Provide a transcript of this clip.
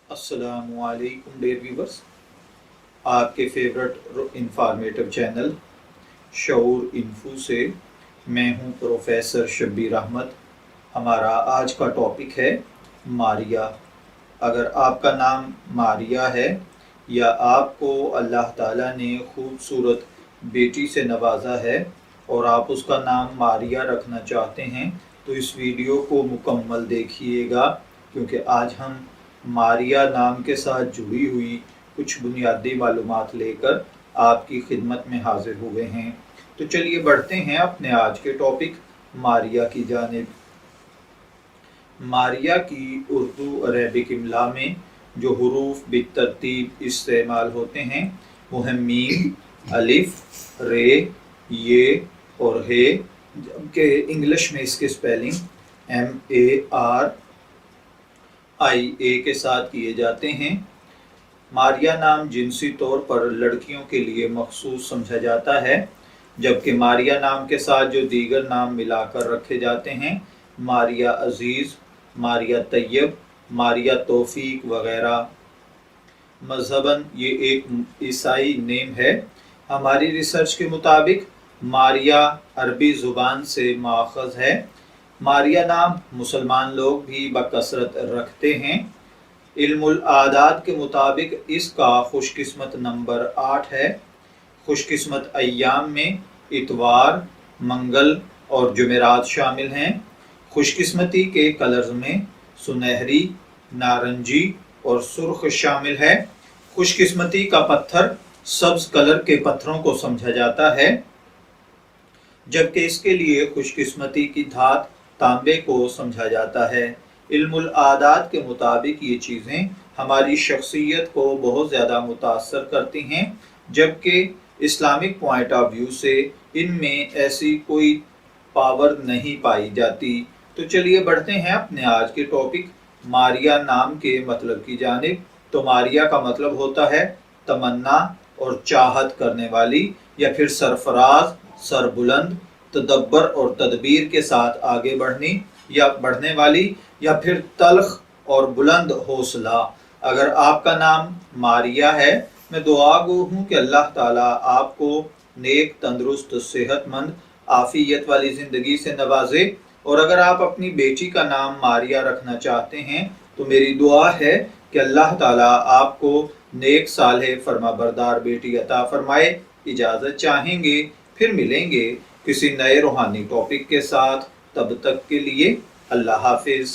अस्सलामुअलैकुम dear viewers, आपके favourite informative channel शऊर info से मैं हूं प्रोफेसर शब्बीर अहमद। हमारा आज का टॉपिक है मारिया। अगर आपका नाम मारिया है या आपको अल्लाह ताला ने खूबसूरत बेटी से नवाजा है और आप उसका नाम मारिया रखना चाहते हैं तो इस वीडियो को मुकम्मल देखिएगा, क्योंकि आज हम मारिया नाम के साथ जुड़ी हुई कुछ बुनियादी मालूमात लेकर आपकी खिदमत में हाजिर हो गए हैं। तो चलिए बढ़ते हैं अपने आज के टॉपिक मारिया की जानिब। मारिया की उर्दू अरेबिक इमला में जो हुरूफ बितरतीब इस्तेमाल होते हैं वो हैं मीम, अलिफ, रे, ये और हे, जबकि इंग्लिश में इसके स्पेलिंग MARIA के साथ किए जाते हैं। मारिया नाम जिनसी तौर पर लड़कियों के लिए मखसूस समझा जाता है, जबकि मारिया नाम के साथ जो दीगर नाम मिलाकर रखे जाते हैं, मारिया अजीज़, मारिया तैयब, मारिया तौफीक वगैरह। मजहबन ये एक ईसाई नेम है। हमारी रिसर्च के मुताबिक मारिया अरबी ज़ुबान से माख़ज़ है। मारिया नाम मुसलमान लोग भी बकसरत रखते हैं। इल्मुल आदाद के मुताबिक इसका खुशकिस्मत नंबर 8 है। खुशकिस्मत अय्याम में इतवार, मंगल और जुमेरात शामिल हैं। खुशकिस्मती के कलर्स में सुनहरी, नारंगी और सुर्ख शामिल है। खुशकिस्मती का पत्थर सब्ज कलर के पत्थरों को समझा जाता है, जबकि इसके लिए खुशकिस्मती की धात तांबे को समझा जाता है। इल्मुल आदात के मुताबिक ये चीज़ें हमारी शख्सियत को बहुत ज़्यादा मुतासर करती हैं, जबकि इस्लामिक पॉइंट ऑफ व्यू से इनमें ऐसी कोई पावर नहीं पाई जाती। तो चलिए बढ़ते हैं अपने आज के टॉपिक मारिया नाम के मतलब की जानिब। तो मारिया का मतलब होता है तमन्ना और चाहत करने वाली, या फिर सरफराज, सरबुलंद, तदब्बर और तदबीर के साथ आगे बढ़ने वाली, या फिर तल्ख और बुलंद हौसला। अगर आपका नाम मारिया है, मैं दुआ गो हूँ कि अल्लाह ताला आपको नेक, तंदुरुस्त, सेहतमंद, आफियत वाली ज़िंदगी से नवाजे। और अगर आप अपनी बेटी का नाम मारिया रखना चाहते हैं तो मेरी दुआ है कि अल्लाह ताला आपको नेक, सालेह, फरमाबरदार बेटी अता फरमाए। इजाज़त चाहेंगे, फिर मिलेंगे किसी नए रूहानी टॉपिक के साथ। तब तक के लिए अल्लाह हाफिज़।